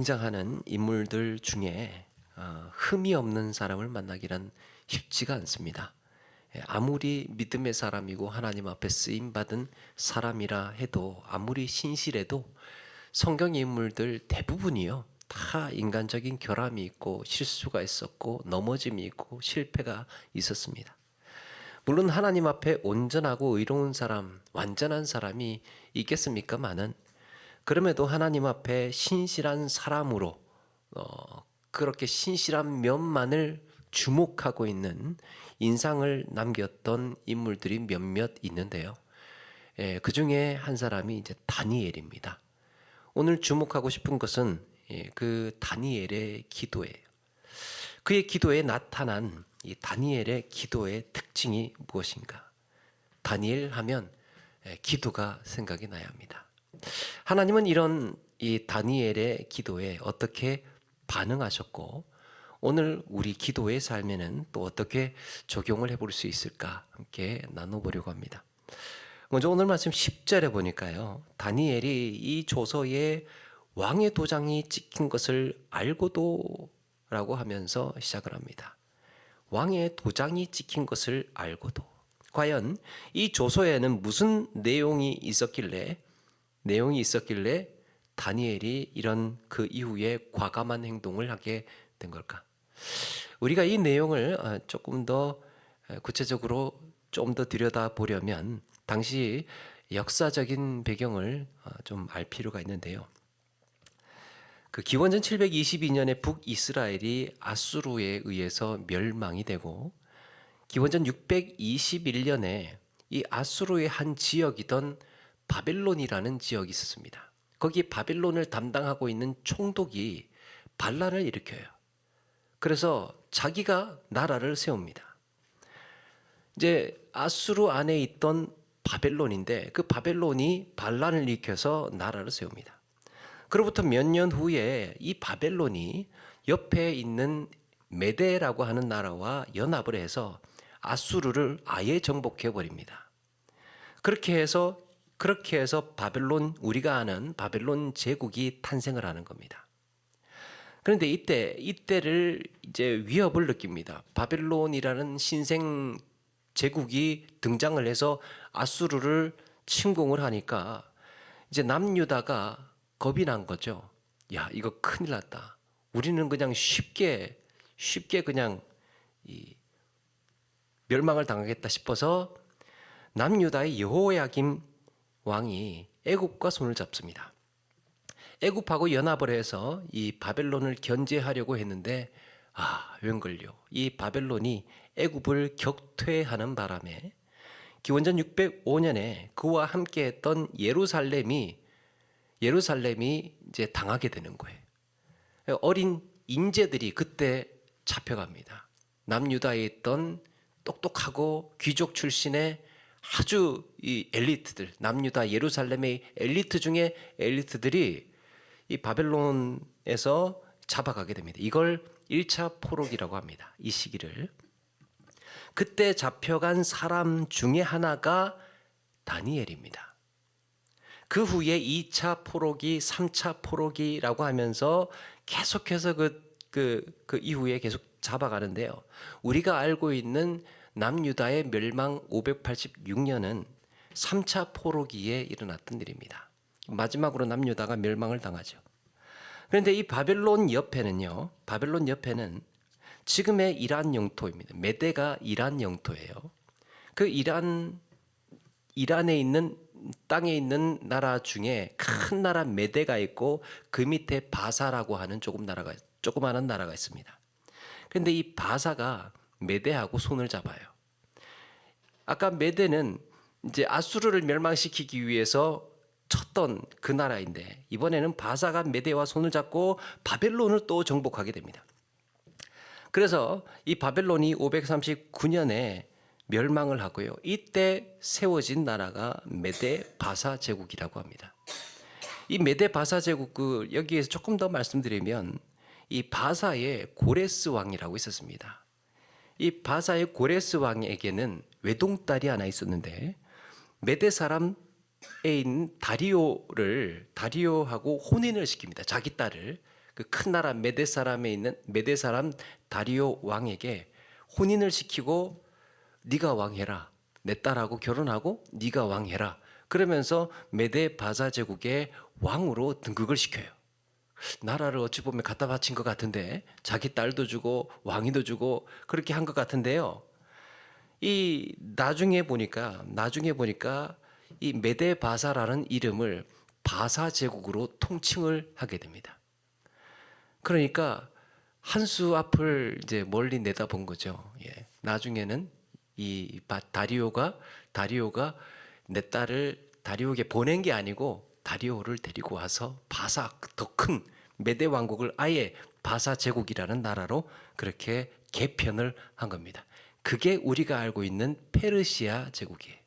등장하는 인물들 중에 흠이 없는 사람을 만나기란 쉽지가 않습니다. 아무리 믿음의 사람이고 하나님 앞에 쓰임 받은 사람이라 해도, 아무리 신실해도 성경 인물들 대부분이요, 다 인간적인 결함이 있고 실수가 있었고 넘어짐이 있고 실패가 있었습니다. 물론 하나님 앞에 온전하고 의로운 사람, 완전한 사람이 있겠습니까마는, 그럼에도 하나님 앞에 신실한 사람으로 그렇게 신실한 면만을 주목하고 있는 인상을 남겼던 인물들이 몇몇 있는데요. 그 중에 한 사람이 이제 다니엘입니다. 오늘 주목하고 싶은 것은 그 다니엘의 기도예요. 그의 기도에 나타난 이 다니엘의 기도의 특징이 무엇인가? 다니엘 하면 기도가 생각이 나야 합니다. 하나님은 이런 이 다니엘의 기도에 어떻게 반응하셨고, 오늘 우리 기도의 삶에는 또 어떻게 적용을 해볼 수 있을까 함께 나눠보려고 합니다. 먼저 오늘 말씀 10절에 보니까요, 다니엘이 이 조서에 왕의 도장이 찍힌 것을 알고도 라고 하면서 시작을 합니다. 왕의 도장이 찍힌 것을 알고도. 과연 이 조서에는 무슨 내용이 있었길래 다니엘이 이런 그 이후에 과감한 행동을 하게 된 걸까? 우리가 이 내용을 조금 더 구체적으로 좀 더 들여다보려면 당시 역사적인 배경을 좀 알 필요가 있는데요. 그 기원전 722년에 북이스라엘이 아수르에 의해서 멸망이 되고, 기원전 621년에 이 아수르의 한 지역이던 바벨론이라는 지역이 있었습니다. 거기 바벨론을 담당하고 있는 총독이 반란을 일으켜요. 그래서 자기가 나라를 세웁니다. 이제 아수르 안에 있던 바벨론인데, 그 바벨론이 반란을 일으켜서 나라를 세웁니다. 그로부터 몇 년 후에 이 바벨론이 옆에 있는 메데라고 하는 나라와 연합을 해서 아수르를 아예 정복해 버립니다. 그렇게 해서 바벨론, 우리가 아는 바벨론 제국이 탄생을 하는 겁니다. 그런데 이때를 이제 위협을 느낍니다. 바벨론이라는 신생 제국이 등장을 해서 아수르를 침공을 하니까 이제 남유다가 겁이 난 거죠. 야, 이거 큰일 났다. 우리는 그냥 쉽게 그냥 멸망을 당하겠다 싶어서 남유다의 여호야김 왕이 애굽과 손을 잡습니다. 애굽하고 연합을 해서 이 바벨론을 견제하려고 했는데, 웬걸요, 이 바벨론이 애굽을 격퇴하는 바람에 기원전 605년에 그와 함께했던 예루살렘이 이제 당하게 되는 거예요. 어린 인재들이 그때 잡혀갑니다. 남유다에 있던 똑똑하고 귀족 출신의 아주 이 엘리트들, 남유다 예루살렘의 엘리트 중에 엘리트들이 이 바벨론에서 잡아가게 됩니다. 이걸 1차 포로기라고 합니다. 이 시기를. 그때 잡혀간 사람 중에 하나가 다니엘입니다. 그 후에 2차 포로기, 3차 포로기라고 하면서 계속해서 그 이후에 계속 잡아가는데요. 우리가 알고 있는 남유다의 멸망 586년은 3차 포로기에 일어났던 일입니다. 마지막으로 남유다가 멸망을 당하죠. 그런데 이 바벨론 옆에는 지금의 이란 영토입니다. 메대가 이란 영토예요. 그 이란에 있는 땅에 있는 나라 중에 큰 나라 메대가 있고, 그 밑에 바사라고 하는 조그마한 나라가 있습니다. 그런데 이 바사가 메대하고 손을 잡아요. 아까 메대는 이제 아수르를 멸망시키기 위해서 쳤던 그 나라인데, 이번에는 바사가 메대와 손을 잡고 바벨론을 또 정복하게 됩니다. 그래서 이 바벨론이 539년에 멸망을 하고요. 이때 세워진 나라가 메데 바사 제국이라고 합니다. 이 메데 바사 제국, 여기에서 조금 더 말씀드리면, 이 바사의 고레스 왕이라고 있었습니다. 이 바사의 고레스 왕에게는 외동딸이 하나 있었는데, 메데 사람에 있는 다리오하고 혼인을 시킵니다. 자기 딸을. 그 큰 나라 메데 사람에 있는 메데 사람 다리오 왕에게 혼인을 시키고 네가 왕해라. 내 딸하고 결혼하고 네가 왕해라. 그러면서 메데 바사 제국의 왕으로 등극을 시켜요. 나라를 어찌 보면 갖다 바친 것 같은데 자기 딸도 주고 왕위도 주고 그렇게 한 것 같은데요. 이 나중에 보니까 이 메데 바사라는 이름을 바사 제국으로 통칭을 하게 됩니다. 그러니까 한 수 앞을 이제 멀리 내다본 거죠. 예. 나중에는 이 다리오가 내 딸을 다리오에게 보낸 게 아니고 다리오를 데리고 와서 바사 더 큰 메데 왕국을 아예 바사 제국이라는 나라로 그렇게 개편을 한 겁니다. 그게 우리가 알고 있는 페르시아 제국이에요.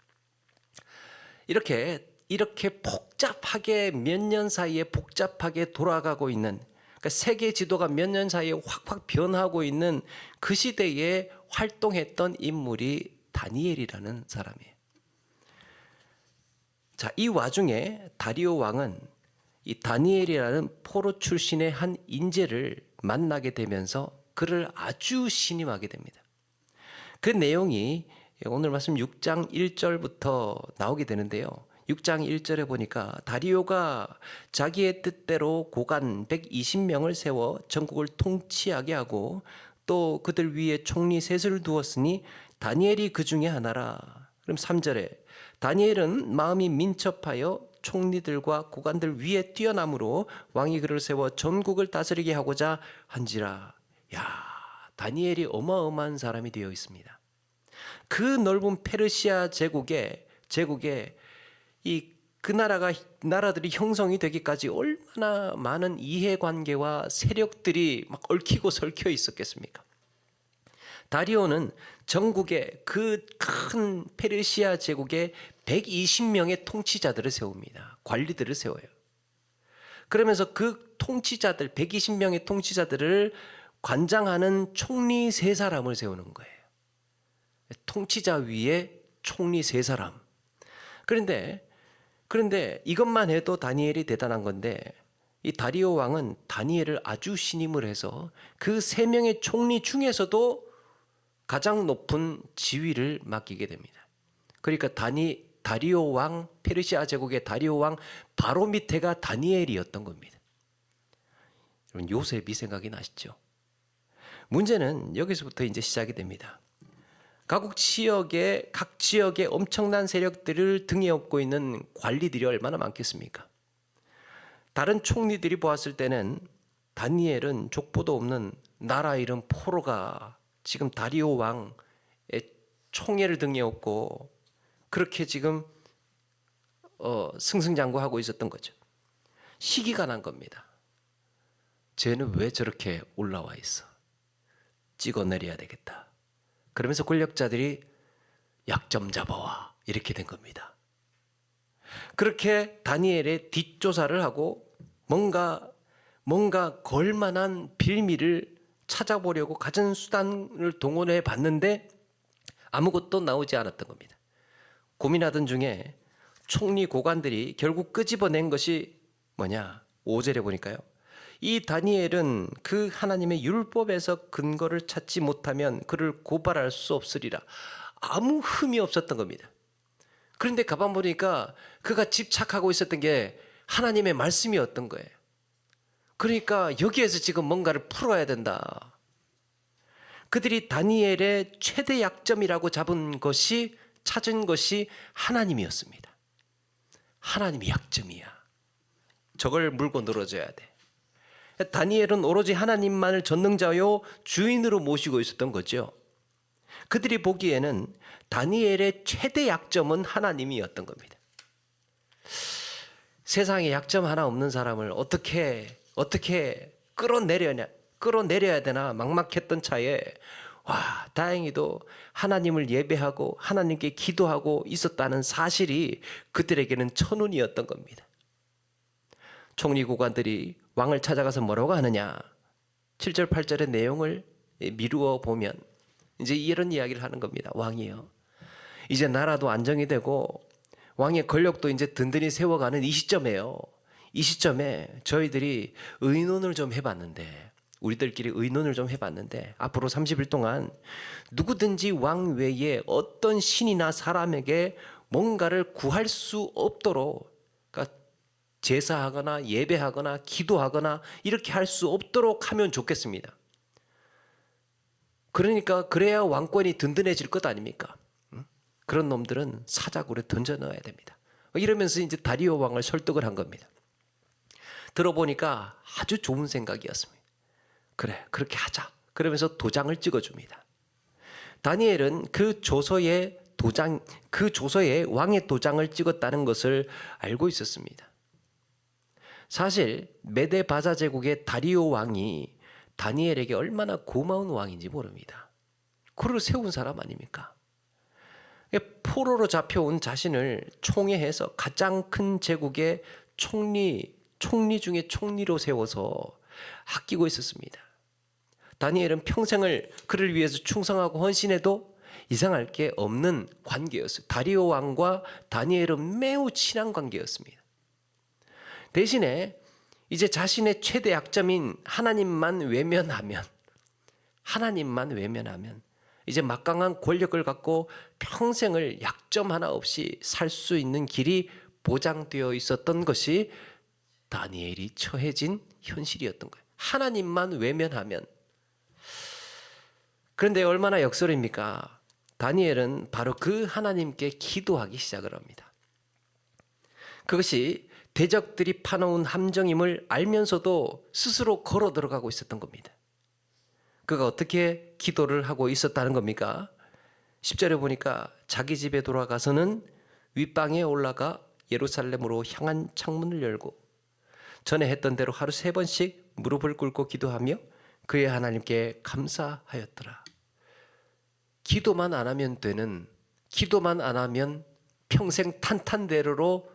이렇게 복잡하게 몇 년 사이에 복잡하게 돌아가고 있는, 그러니까 세계 지도가 몇 년 사이에 확확 변하고 있는 그 시대에 활동했던 인물이 다니엘이라는 사람이에요. 자, 이 와중에 다리오 왕은 이 다니엘이라는 포로 출신의 한 인재를 만나게 되면서 그를 아주 신임하게 됩니다. 그 내용이 오늘 말씀 6장 1절부터 나오게 되는데요. 6장 1절에 보니까 다리오가 자기의 뜻대로 고관 120명을 세워 전국을 통치하게 하고 또 그들 위에 총리 셋을 두었으니 다니엘이 그 중에 하나라. 그럼 3절에 다니엘은 마음이 민첩하여 총리들과 고관들 위에 뛰어남으로 왕이 그를 세워 전국을 다스리게 하고자 한지라. 야, 다니엘이 어마어마한 사람이 되어 있습니다. 그 넓은 페르시아 제국에 그 나라들이 형성이 되기까지 얼마나 많은 이해관계와 세력들이 막 얽히고 설켜 있었겠습니까? 다리오는 전국의 그 큰 페르시아 제국에 120명의 통치자들을 세웁니다. 관리들을 세워요. 그러면서 그 통치자들 120명의 통치자들을 관장하는 총리 3사람을 세우는 거예요. 통치자 위에 총리 3사람. 그런데 이것만 해도 다니엘이 대단한 건데 이 다리오 왕은 다니엘을 아주 신임을 해서 그 3명의 총리 중에서도 가장 높은 지위를 맡기게 됩니다. 그러니까 다리오 왕, 페르시아 제국의 다리오 왕 바로 밑에가 다니엘이었던 겁니다. 여러분 요셉이 생각이 나시죠? 문제는 여기서부터 이제 시작이 됩니다. 각 지역에 엄청난 세력들을 등에 업고 있는 관리들이 얼마나 많겠습니까? 다른 총리들이 보았을 때는 다니엘은 족보도 없는 나라 이름 포로가 지금 다리오 왕의 총애를 등에 업고 그렇게 지금 승승장구하고 있었던 거죠. 시기가 난 겁니다. 쟤는 왜 저렇게 올라와 있어? 찍어내려야 되겠다. 그러면서 권력자들이 약점 잡아와 이렇게 된 겁니다. 그렇게 다니엘의 뒷조사를 하고 뭔가 걸만한 빌미를 찾아보려고 갖은 수단을 동원해 봤는데 아무것도 나오지 않았던 겁니다. 고민하던 중에 총리 고관들이 결국 끄집어낸 것이 뭐냐? 5절에 보니까요. 이 다니엘은 그 하나님의 율법에서 근거를 찾지 못하면 그를 고발할 수 없으리라. 아무 흠이 없었던 겁니다. 그런데 가만 보니까 그가 집착하고 있었던 게 하나님의 말씀이었던 거예요. 그러니까 여기에서 지금 뭔가를 풀어야 된다. 그들이 다니엘의 최대 약점이라고 찾은 것이 하나님이었습니다. 하나님이 약점이야. 저걸 물고 늘어져야 돼. 다니엘은 오로지 하나님만을 전능자요 주인으로 모시고 있었던 거죠. 그들이 보기에는 다니엘의 최대 약점은 하나님이었던 겁니다. 세상에 약점 하나 없는 사람을 어떻게 끌어내려야 되나 막막했던 차에 다행히도 하나님을 예배하고 하나님께 기도하고 있었다는 사실이 그들에게는 천운이었던 겁니다. 총리 고관들이 왕을 찾아가서 뭐라고 하느냐? 7절 8절의 내용을 미루어 보면 이제 이런 이야기를 하는 겁니다. 왕이요, 이제 나라도 안정이 되고 왕의 권력도 이제 든든히 세워가는 이 시점이에요. 이 시점에 저희들이 의논을 좀 해봤는데, 우리들끼리 의논을 좀 해봤는데, 앞으로 30일 동안 누구든지 왕 외에 어떤 신이나 사람에게 뭔가를 구할 수 없도록, 그러니까 제사하거나 예배하거나 기도하거나 이렇게 할 수 없도록 하면 좋겠습니다. 그러니까 그래야 왕권이 든든해질 것 아닙니까? 그런 놈들은 사자굴에 던져 넣어야 됩니다. 이러면서 이제 다리오 왕을 설득을 한 겁니다. 들어보니까 아주 좋은 생각이었습니다. 그래, 그렇게 하자. 그러면서 도장을 찍어줍니다. 다니엘은 그 조서에 왕의 도장을 찍었다는 것을 알고 있었습니다. 사실 메데 바자 제국의 다리오 왕이 다니엘에게 얼마나 고마운 왕인지 모릅니다. 그를 세운 사람 아닙니까? 포로로 잡혀온 자신을 총애해서 가장 큰 제국의 총리 중에 총리로 세워서 아끼고 있었습니다. 다니엘은 평생을 그를 위해서 충성하고 헌신해도 이상할 게 없는 관계였어요. 다리오 왕과 다니엘은 매우 친한 관계였습니다. 대신에 이제 자신의 최대 약점인 하나님만 외면하면 이제 막강한 권력을 갖고 평생을 약점 하나 없이 살 수 있는 길이 보장되어 있었던 것이 다니엘이 처해진 현실이었던 거예요. 하나님만 외면하면. 그런데 얼마나 역설입니까? 다니엘은 바로 그 하나님께 기도하기 시작을 합니다. 그것이 대적들이 파놓은 함정임을 알면서도 스스로 걸어 들어가고 있었던 겁니다. 그가 어떻게 기도를 하고 있었다는 겁니까? 10절에 보니까 자기 집에 돌아가서는 윗방에 올라가 예루살렘으로 향한 창문을 열고 전에 했던 대로 하루 3번씩 무릎을 꿇고 기도하며 그의 하나님께 감사하였더라. 기도만 안 하면 평생 탄탄대로로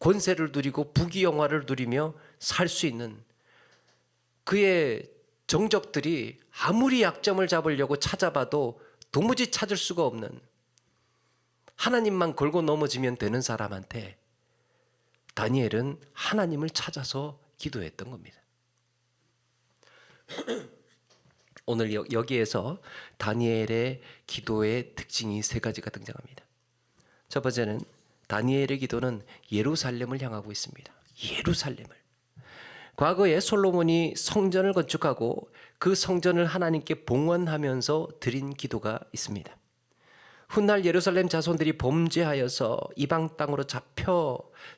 권세를 누리고 부귀영화를 누리며 살 수 있는 그의 정적들이 아무리 약점을 잡으려고 찾아봐도 도무지 찾을 수가 없는, 하나님만 걸고 넘어지면 되는 사람한테 다니엘은 하나님을 찾아서 기도했던 겁니다. 오늘 여기에서 다니엘의 기도의 특징이 3가지가 등장합니다. 첫 번째는 다니엘의 기도는 예루살렘을 향하고 있습니다. 예루살렘을. 과거에 솔로몬이 성전을 건축하고 그 성전을 하나님께 봉헌하면서 드린 기도가 있습니다. 훗날 예루살렘 자손들이 범죄하여서 이방 땅으로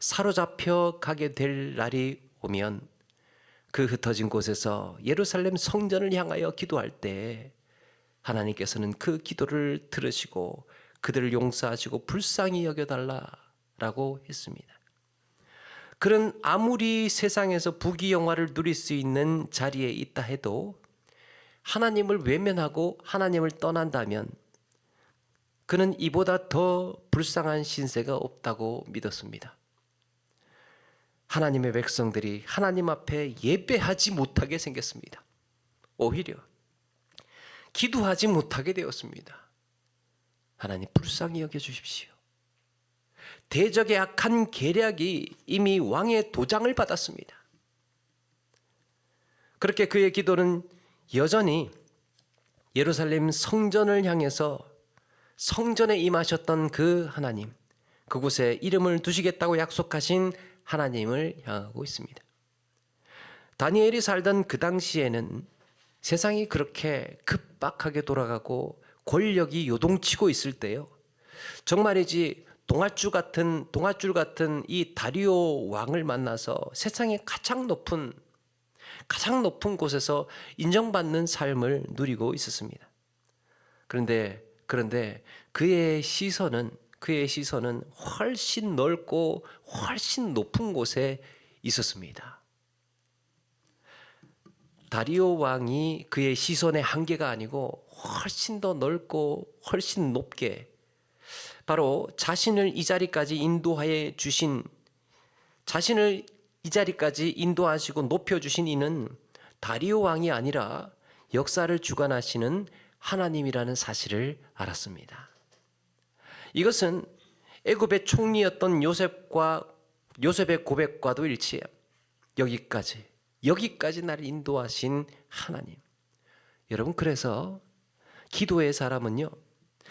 사로잡혀 가게 될 날이 오면 그 흩어진 곳에서 예루살렘 성전을 향하여 기도할 때 하나님께서는 그 기도를 들으시고 그들을 용서하시고 불쌍히 여겨달라라고 했습니다. 그런 아무리 세상에서 부귀영화를 누릴 수 있는 자리에 있다 해도 하나님을 외면하고 하나님을 떠난다면 그는 이보다 더 불쌍한 신세가 없다고 믿었습니다. 하나님의 백성들이 하나님 앞에 예배하지 못하게 생겼습니다. 오히려 기도하지 못하게 되었습니다. 하나님 불쌍히 여겨주십시오. 대적의 악한 계략이 이미 왕의 도장을 받았습니다. 그렇게 그의 기도는 여전히 예루살렘 성전을 향해서 성전에 임하셨던 그 하나님, 그곳에 이름을 두시겠다고 약속하신 하나님을 향하고 있습니다. 다니엘이 살던 그 당시에는 세상이 그렇게 급박하게 돌아가고 권력이 요동치고 있을 때요, 정말이지 동아줄 같은 이 다리오 왕을 만나서 세상의 가장 높은 곳에서 인정받는 삶을 누리고 있었습니다. 그런데 그의 시선은 훨씬 넓고 훨씬 높은 곳에 있었습니다. 다리오 왕이 그의 시선의 한계가 아니고 훨씬 더 넓고 훨씬 높게, 바로 자신을 이 자리까지 인도하시고 높여주신 이는 다리오 왕이 아니라 역사를 주관하시는 하나님이라는 사실을 알았습니다. 이것은 애굽의 총리였던 요셉과 요셉의 고백과도 일치해요. 여기까지 나를 인도하신 하나님. 여러분, 그래서 기도의 사람은요,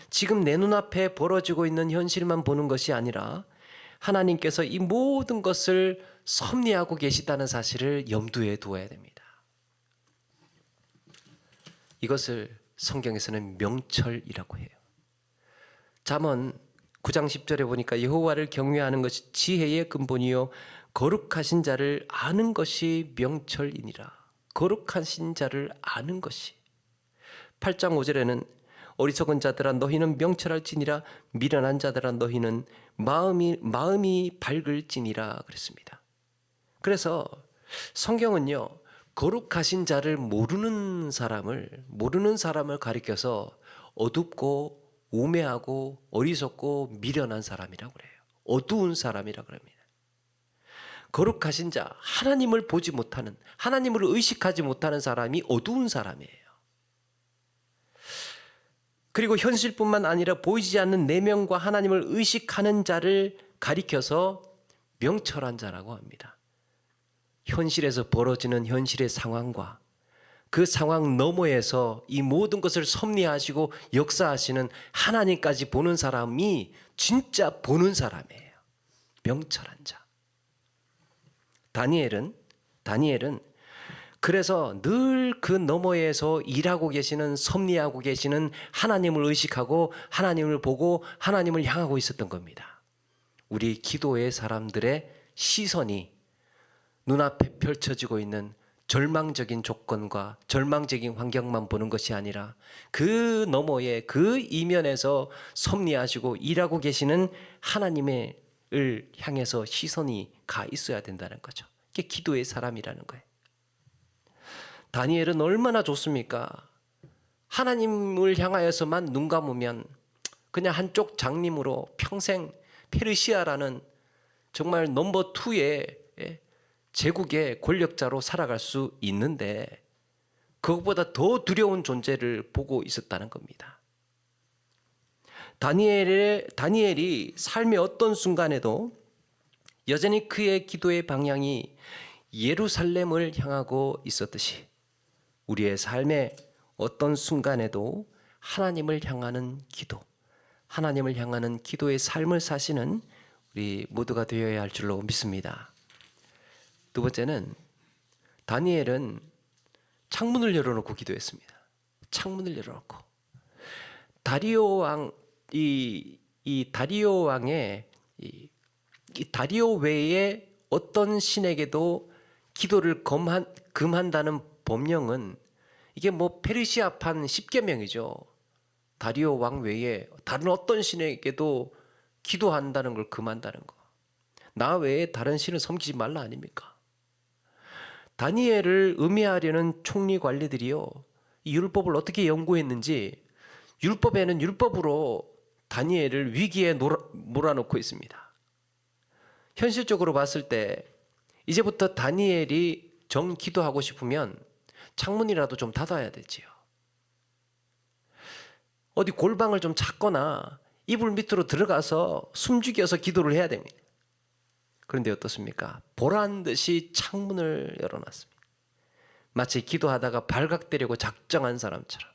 지금 내 눈앞에 벌어지고 있는 현실만 보는 것이 아니라 하나님께서 이 모든 것을 섭리하고 계시다는 사실을 염두에 두어야 됩니다. 이것을 성경에서는 명철이라고 해요. 잠언 9장 10절에 보니까 여호와를 경외하는 것이 지혜의 근본이요 거룩하신 자를 아는 것이 명철이니라. 거룩하신 자를 아는 것이. 8장 5절에는 어리석은 자들아 너희는 명철할지니라 미련한 자들아 너희는 마음이 밝을지니라 그랬습니다. 그래서 성경은요, 거룩하신 자를 모르는 사람을 가리켜서 어둡고 우매하고 어리석고 미련한 사람이라고 그래요. 어두운 사람이라고 합니다. 거룩하신 자, 하나님을 보지 못하는, 하나님을 의식하지 못하는 사람이 어두운 사람이에요. 그리고 현실뿐만 아니라 보이지 않는 내면과 하나님을 의식하는 자를 가리켜서 명철한 자라고 합니다. 현실에서 벌어지는 현실의 상황과 그 상황 너머에서 이 모든 것을 섭리하시고 역사하시는 하나님까지 보는 사람이 진짜 보는 사람이에요. 명철한 자. 다니엘은 그래서 늘 그 너머에서 일하고 계시는, 섭리하고 계시는 하나님을 의식하고 하나님을 보고 하나님을 향하고 있었던 겁니다. 우리 기도의 사람들의 시선이 눈앞에 펼쳐지고 있는 절망적인 조건과 절망적인 환경만 보는 것이 아니라 그 너머에, 그 이면에서 섭리하시고 일하고 계시는 하나님을 향해서 시선이 가 있어야 된다는 거죠. 이게 기도의 사람이라는 거예요. 다니엘은 얼마나 좋습니까? 하나님을 향하여서만 눈 감으면 그냥 한쪽 장님으로 평생 페르시아라는 정말 넘버 2의 제국의 권력자로 살아갈 수 있는데 그것보다 더 두려운 존재를 보고 있었다는 겁니다. 다니엘이 삶의 어떤 순간에도 여전히 그의 기도의 방향이 예루살렘을 향하고 있었듯이 우리의 삶의 어떤 순간에도 하나님을 향하는 기도, 하나님을 향하는 기도의 삶을 사시는 우리 모두가 되어야 할 줄로 믿습니다. 두 번째는 다니엘은 창문을 열어놓고 기도했습니다. 창문을 열어놓고 다리오 왕, 이 다리오 왕의 이 다리오 외에 어떤 신에게도 기도를 금한다는 법령은 이게 뭐 페르시아판 10계명이죠. 다리오 왕 외에 다른 어떤 신에게도 기도한다는 걸 금한다는 거. 나 외에 다른 신을 섬기지 말라 아닙니까? 다니엘을 음해하려는 총리 관리들이요, 이 율법을 어떻게 연구했는지 율법에는 율법으로 다니엘을 위기에 몰아넣고 있습니다. 현실적으로 봤을 때 이제부터 다니엘이 정 기도하고 싶으면 창문이라도 좀 닫아야 되지요. 어디 골방을 좀 찾거나 이불 밑으로 들어가서 숨죽여서 기도를 해야 됩니다. 그런데 어떻습니까? 보란 듯이 창문을 열어놨습니다. 마치 기도하다가 발각되려고 작정한 사람처럼.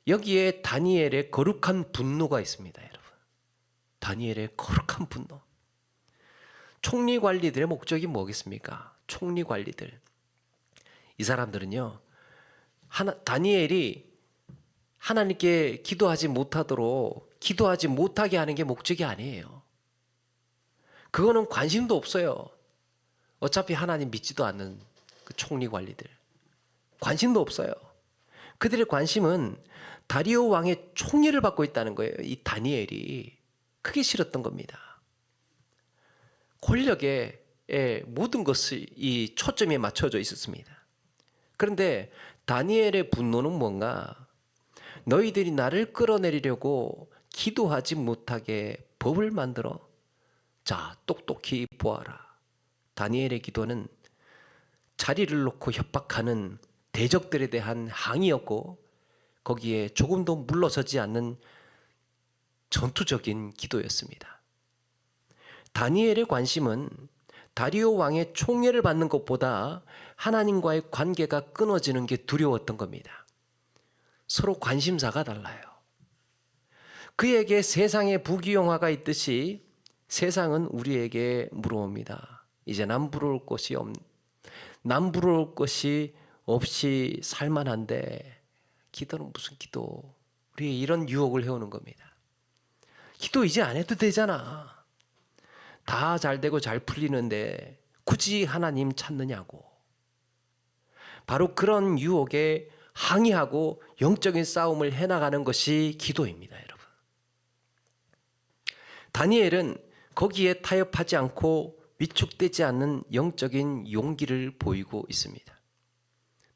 여기에 다니엘의 거룩한 분노가 있습니다, 여러분. 다니엘의 거룩한 분노. 총리 관리들의 목적이 뭐겠습니까? 총리 관리들. 이 사람들은요, 다니엘이 하나님께 기도하지 못하게 하는 게 목적이 아니에요. 그거는 관심도 없어요. 어차피 하나님 믿지도 않는 그 총리 관리들. 관심도 없어요. 그들의 관심은 다리오 왕의 총리를 받고 있다는 거예요. 이 다니엘이. 그게 싫었던 겁니다. 권력에 모든 것이 이 초점에 맞춰져 있었습니다. 그런데 다니엘의 분노는 뭔가? 너희들이 나를 끌어내리려고 기도하지 못하게 법을 만들어. 자, 똑똑히 보아라. 다니엘의 기도는 자리를 놓고 협박하는 대적들에 대한 항의였고 거기에 조금도 물러서지 않는 전투적인 기도였습니다. 다니엘의 관심은 다리오 왕의 총애를 받는 것보다 하나님과의 관계가 끊어지는 게 두려웠던 겁니다. 서로 관심사가 달라요. 그에게 세상의 부귀영화가 있듯이 세상은 우리에게 물어옵니다. 이제 남부러울 것이 없이 살만한데 기도는 무슨 기도? 우리의 이런 유혹을 해오는 겁니다. 기도 이제 안 해도 되잖아. 다 잘 되고 잘 풀리는데 굳이 하나님 찾느냐고. 바로 그런 유혹에 항의하고 영적인 싸움을 해나가는 것이 기도입니다, 여러분. 다니엘은 거기에 타협하지 않고 위축되지 않는 영적인 용기를 보이고 있습니다.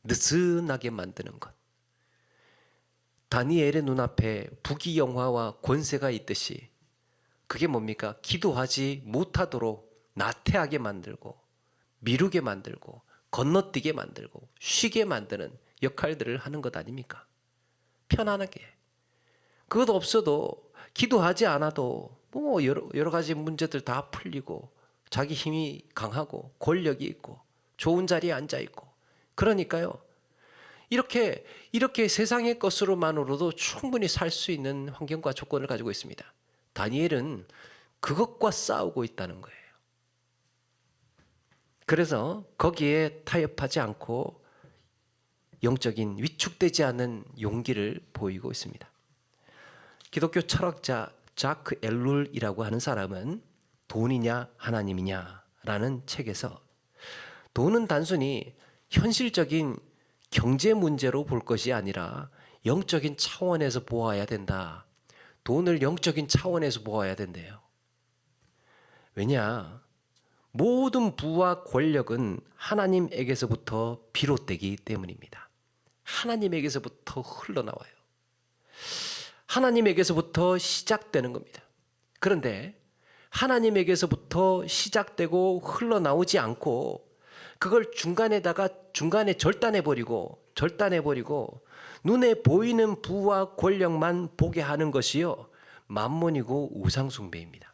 느슨하게 만드는 것. 다니엘의 눈앞에 부귀영화와 권세가 있듯이 그게 뭡니까? 기도하지 못하도록 나태하게 만들고 미루게 만들고 건너뛰게 만들고 쉬게 만드는 역할들을 하는 것 아닙니까? 편안하게. 그것 없어도 기도하지 않아도 뭐 여러 가지 문제들 다 풀리고 자기 힘이 강하고 권력이 있고 좋은 자리에 앉아 있고 그러니까요. 이렇게 세상의 것으로만으로도 충분히 살 수 있는 환경과 조건을 가지고 있습니다. 다니엘은 그것과 싸우고 있다는 거예요. 그래서 거기에 타협하지 않고 영적인 위축되지 않는 용기를 보이고 있습니다. 기독교 철학자 자크 엘룰이라고 하는 사람은 돈이냐 하나님이냐라는 책에서 돈은 단순히 현실적인 경제 문제로 볼 것이 아니라 영적인 차원에서 보아야 된다. 돈을 영적인 차원에서 보아야 된대요. 왜냐? 모든 부와 권력은 하나님에게서부터 비롯되기 때문입니다. 하나님에게서부터 흘러나와요. 하나님에게서부터 시작되는 겁니다. 그런데 하나님에게서부터 시작되고 흘러나오지 않고 그걸 중간에 절단해버리고 눈에 보이는 부와 권력만 보게 하는 것이요 만몬이고 우상숭배입니다.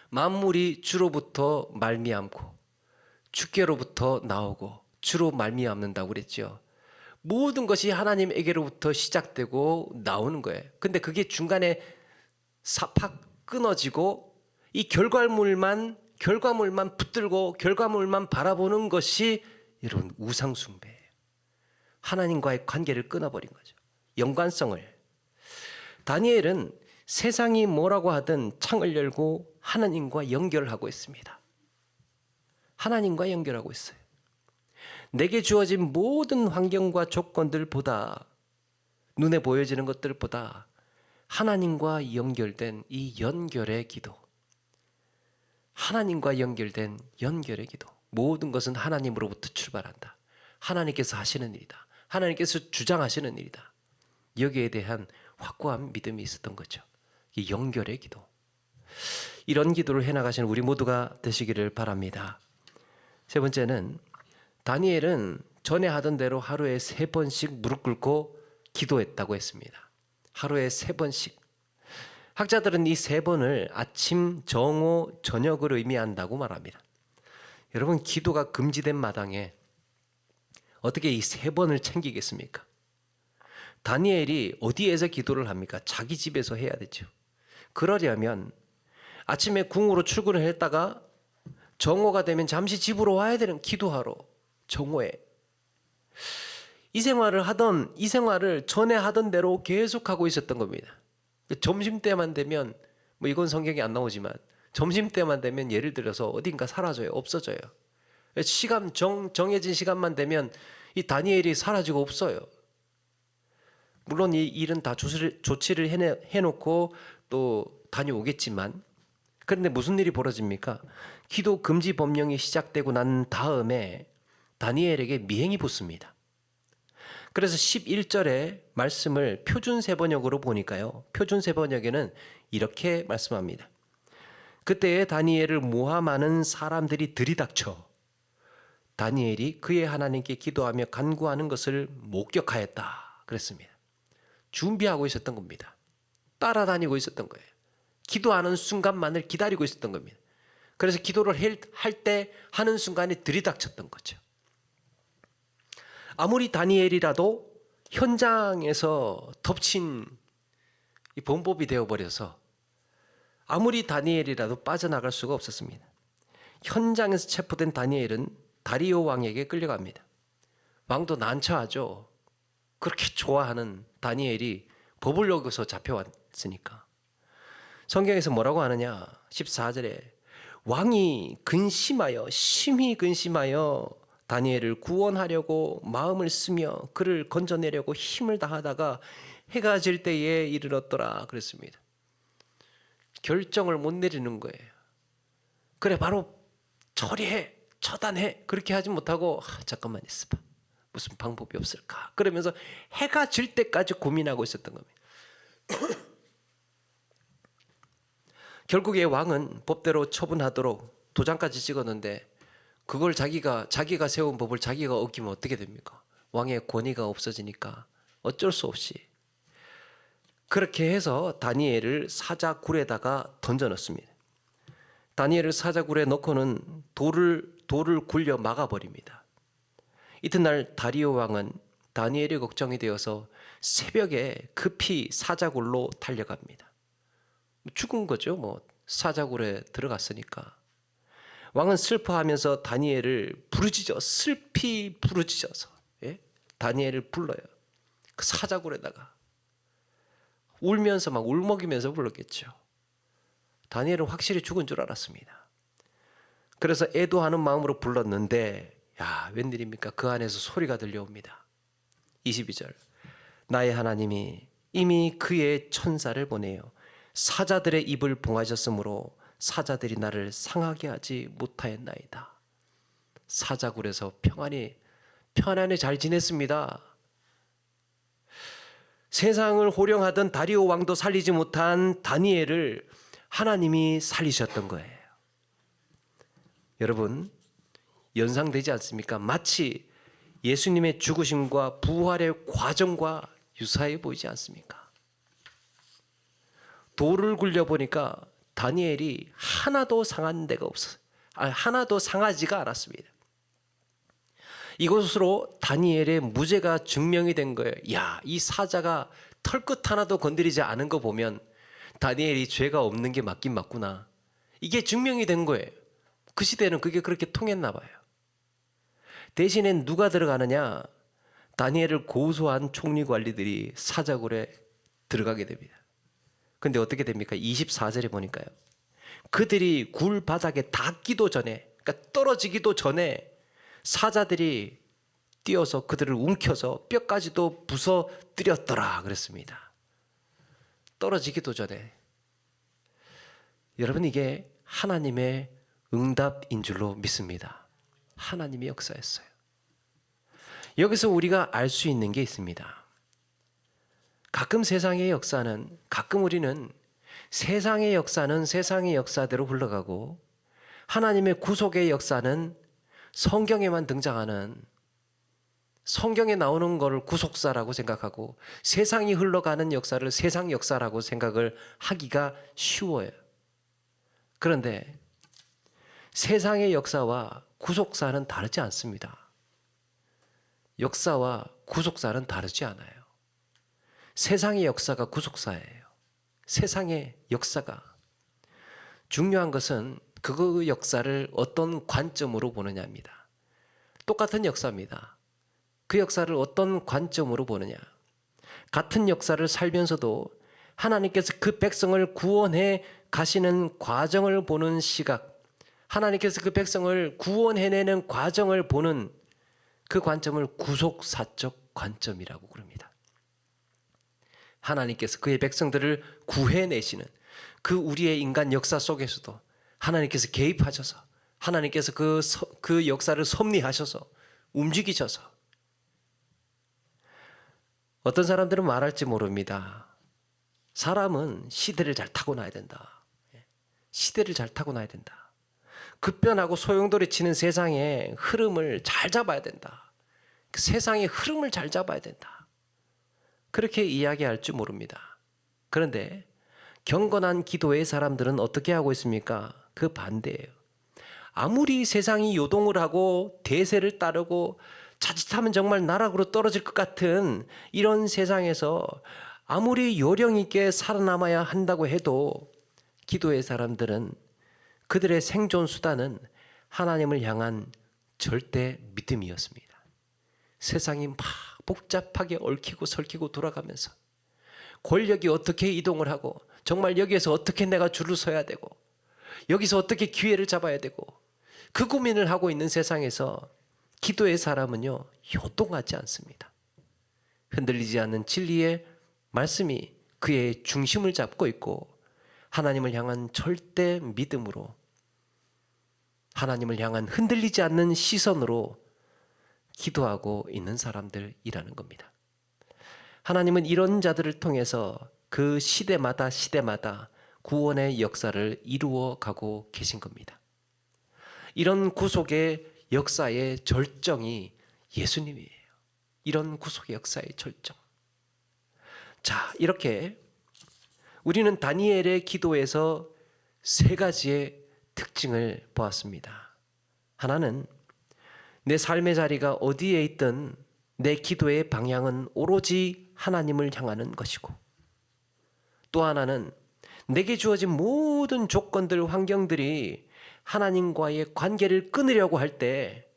만물이 주로부터 말미암고 주께로부터 나오고 주로 말미암는다고 그랬죠. 모든 것이 하나님에게로부터 시작되고 나오는 거예요. 근데 그게 중간에 팍 끊어지고 이 결과물만 붙들고 결과물만 바라보는 것이 여러분 우상숭배예요. 하나님과의 관계를 끊어버린 거죠. 연관성을. 다니엘은 세상이 뭐라고 하든 창을 열고 하나님과 연결하고 있습니다. 하나님과 연결하고 있어요. 내게 주어진 모든 환경과 조건들보다 눈에 보여지는 것들보다 하나님과 연결된 이 연결의 기도. 하나님과 연결된 연결의 기도. 모든 것은 하나님으로부터 출발한다. 하나님께서 하시는 일이다. 하나님께서 주장하시는 일이다. 여기에 대한 확고한 믿음이 있었던 거죠. 이 연결의 기도. 이런 기도를 해나가시는 우리 모두가 되시기를 바랍니다. 세 번째는 다니엘은 전에 하던 대로 하루에 3번씩 무릎 꿇고 기도했다고 했습니다. 하루에 3번씩. 학자들은 이 3번을 아침, 정오, 저녁을 의미한다고 말합니다. 여러분 기도가 금지된 마당에 어떻게 이 3번을 챙기겠습니까? 다니엘이 어디에서 기도를 합니까? 자기 집에서 해야 되죠. 그러려면 아침에 궁으로 출근을 했다가 정오가 되면 잠시 집으로 와야 되는 기도하러 정오에 이 생활을 전에 하던 대로 계속하고 있었던 겁니다. 점심때만 되면 뭐 이건 성경에 안 나오지만 점심때만 되면 예를 들어서 어딘가 사라져요. 없어져요. 정해진 시간만 되면 이 다니엘이 사라지고 없어요. 물론 이 일은 다 조치를 해놓고 또 다녀오겠지만 그런데 무슨 일이 벌어집니까? 기도 금지 법령이 시작되고 난 다음에 다니엘에게 미행이 붙습니다. 그래서 11절의 말씀을 표준세번역으로 보니까요. 표준세번역에는 이렇게 말씀합니다. 그때에 다니엘을 모함하는 사람들이 들이닥쳐 다니엘이 그의 하나님께 기도하며 간구하는 것을 목격하였다. 그랬습니다. 준비하고 있었던 겁니다. 따라다니고 있었던 거예요. 기도하는 순간만을 기다리고 있었던 겁니다. 그래서 기도를 할 때 하는 순간에 들이닥쳤던 거죠. 아무리 다니엘이라도 현장에서 덮친 이 범법이 되어버려서 아무리 다니엘이라도 빠져나갈 수가 없었습니다. 현장에서 체포된 다니엘은 다리오 왕에게 끌려갑니다. 왕도 난처하죠. 그렇게 좋아하는 다니엘이 법을 어겨서 잡혀왔으니까. 성경에서 뭐라고 하느냐? 14절에 왕이 심히 근심하여 다니엘을 구원하려고 마음을 쓰며 그를 건져내려고 힘을 다하다가 해가 질 때에 이르렀더라 그랬습니다. 결정을 못 내리는 거예요. 그래 바로 처리해, 처단해 그렇게 하지 못하고 잠깐만 있어봐. 무슨 방법이 없을까? 그러면서 해가 질 때까지 고민하고 있었던 겁니다. 결국에 왕은 법대로 처분하도록 도장까지 찍었는데 그걸 자기가 세운 법을 자기가 어기면 어떻게 됩니까? 왕의 권위가 없어지니까 어쩔 수 없이 그렇게 해서 다니엘을 사자굴에다가 던져넣습니다. 다니엘을 사자굴에 넣고는 돌을 굴려 막아버립니다. 이튿날 다리오 왕은 다니엘이 걱정이 되어서 새벽에 급히 사자굴로 달려갑니다. 죽은 거죠. 사자굴에 들어갔으니까. 왕은 슬퍼하면서 다니엘을 슬피 부르짖어서 다니엘을 불러요. 그 사자굴에다가 울면서 막 울먹이면서 불렀겠죠. 다니엘은 확실히 죽은 줄 알았습니다. 그래서 애도하는 마음으로 불렀는데 웬일입니까? 그 안에서 소리가 들려옵니다. 22절 나의 하나님이 이미 그의 천사를 보내요 사자들의 입을 봉하셨으므로 사자들이 나를 상하게 하지 못하였나이다. 사자굴에서 편안히 잘 지냈습니다. 세상을 호령하던 다리오 왕도 살리지 못한 다니엘을 하나님이 살리셨던 거예요. 여러분 연상되지 않습니까? 마치 예수님의 죽으심과 부활의 과정과 유사해 보이지 않습니까? 돌을 굴려보니까 다니엘이 하나도 상한 데가 없어요. 하나도 상하지가 않았습니다. 이것으로 다니엘의 무죄가 증명이 된 거예요. 이 사자가 털끝 하나도 건드리지 않은 거 보면 다니엘이 죄가 없는 게 맞긴 맞구나. 이게 증명이 된 거예요. 그 시대는 그게 그렇게 통했나 봐요. 대신에 누가 들어가느냐? 다니엘을 고소한 총리 관리들이 사자굴에 들어가게 됩니다. 근데 어떻게 됩니까? 24절에 보니까요. 그들이 굴 바닥에 닿기도 전에, 그러니까 떨어지기도 전에 사자들이 뛰어서 그들을 움켜서 뼈까지도 부서뜨렸더라 그랬습니다. 떨어지기도 전에. 여러분 이게 하나님의 응답인 줄로 믿습니다. 하나님의 역사였어요. 여기서 우리가 알 수 있는 게 있습니다. 가끔 우리는 세상의 역사는 세상의 역사대로 흘러가고 하나님의 구속의 역사는 성경에만 등장하는 성경에 나오는 것을 구속사라고 생각하고 세상이 흘러가는 역사를 세상 역사라고 생각을 하기가 쉬워요. 그런데 세상의 역사와 구속사는 다르지 않습니다. 역사와 구속사는 다르지 않아요. 세상의 역사가 구속사예요. 세상의 역사가. 중요한 것은 그 역사를 어떤 관점으로 보느냐입니다. 똑같은 역사입니다. 그 역사를 어떤 관점으로 보느냐. 같은 역사를 살면서도 하나님께서 그 백성을 구원해 가시는 과정을 보는 시각, 하나님께서 그 백성을 구원해내는 과정을 보는 그 관점을 구속사적 관점이라고 그럽니다. 하나님께서 그의 백성들을 구해내시는 그 우리의 인간 역사 속에서도 하나님께서 개입하셔서 하나님께서 그 역사를 섭리하셔서 움직이셔서 어떤 사람들은 말할지 모릅니다. 사람은 시대를 잘 타고나야 된다. 시대를 잘 타고나야 된다. 급변하고 소용돌이 치는 세상의 흐름을 잘 잡아야 된다. 세상의 흐름을 잘 잡아야 된다. 그렇게 이야기할 줄 모릅니다. 그런데 경건한 기도의 사람들은 어떻게 하고 있습니까? 그 반대예요. 아무리 세상이 요동을 하고 대세를 따르고 자칫하면 정말 나락으로 떨어질 것 같은 이런 세상에서 아무리 요령 있게 살아남아야 한다고 해도 기도의 사람들은 그들의 생존 수단은 하나님을 향한 절대 믿음이었습니다. 세상이 막 복잡하게 얽히고 설키고 돌아가면서 권력이 어떻게 이동을 하고 정말 여기에서 어떻게 내가 줄을 서야 되고 여기서 어떻게 기회를 잡아야 되고 그 고민을 하고 있는 세상에서 기도의 사람은요, 요동하지 않습니다. 흔들리지 않는 진리의 말씀이 그의 중심을 잡고 있고 하나님을 향한 절대 믿음으로 하나님을 향한 흔들리지 않는 시선으로 기도하고 있는 사람들이라는 겁니다. 하나님은 이런 자들을 통해서 그 시대마다 구원의 역사를 이루어 가고 계신 겁니다. 이런 구속의 역사의 절정이 예수님이에요. 이런 구속의 역사의 절정. 자, 이렇게 우리는 다니엘의 기도에서 세 가지의 특징을 보았습니다. 하나는 내 삶의 자리가 어디에 있든 내 기도의 방향은 오로지 하나님을 향하는 것이고, 또 하나는 내게 주어진 모든 조건들, 환경들이 하나님과의 관계를 끊으려고 할 때,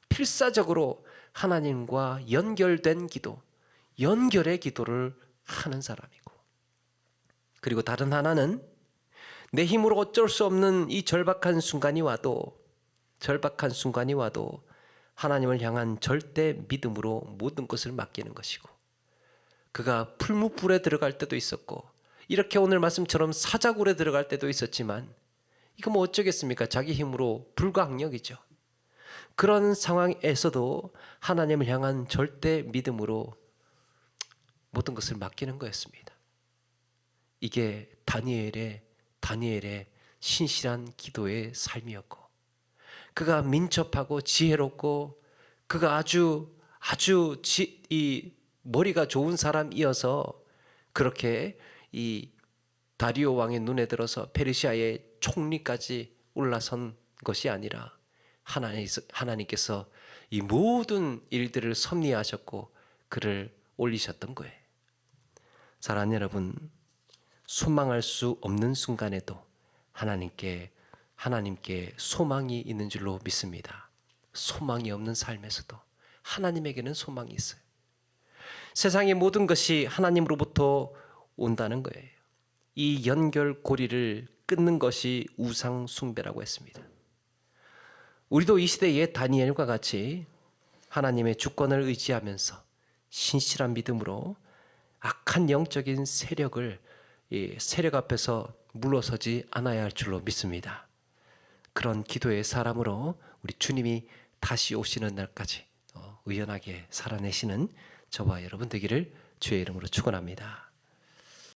필사적으로 하나님과 연결된 기도, 연결의 기도를 하는 사람이고, 그리고 다른 하나는 내 힘으로 어쩔 수 없는 이 절박한 순간이 와도 하나님을 향한 절대 믿음으로 모든 것을 맡기는 것이고, 그가 풀무불에 들어갈 때도 있었고 이렇게 오늘 말씀처럼 사자굴에 들어갈 때도 있었지만 이거 뭐 어쩌겠습니까? 자기 힘으로 불가항력이죠. 그런 상황에서도 하나님을 향한 절대 믿음으로 모든 것을 맡기는 거였습니다. 이게 다니엘의 신실한 기도의 삶이었고, 그가 민첩하고 지혜롭고 그가 아주 이 머리가 좋은 사람이어서 그렇게 이 다리오 왕의 눈에 들어서 페르시아의 총리까지 올라선 것이 아니라 하나님께서 이 모든 일들을 섭리하셨고 그를 올리셨던 거예요. 사랑하는 여러분, 소망할 수 없는 순간에도 하나님께 소망이 있는 줄로 믿습니다. 소망이 없는 삶에서도 하나님에게는 소망이 있어요. 세상의 모든 것이 하나님으로부터 온다는 거예요. 이 연결고리를 끊는 것이 우상 숭배라고 했습니다. 우리도 이 시대의 다니엘과 같이 하나님의 주권을 의지하면서 신실한 믿음으로 악한 영적인 세력 앞에서 물러서지 않아야 할 줄로 믿습니다. 그런 기도의 사람으로 우리 주님이 다시 오시는 날까지 의연하게 살아내시는 저와 여러분 되기를 주의 이름으로 축원합니다.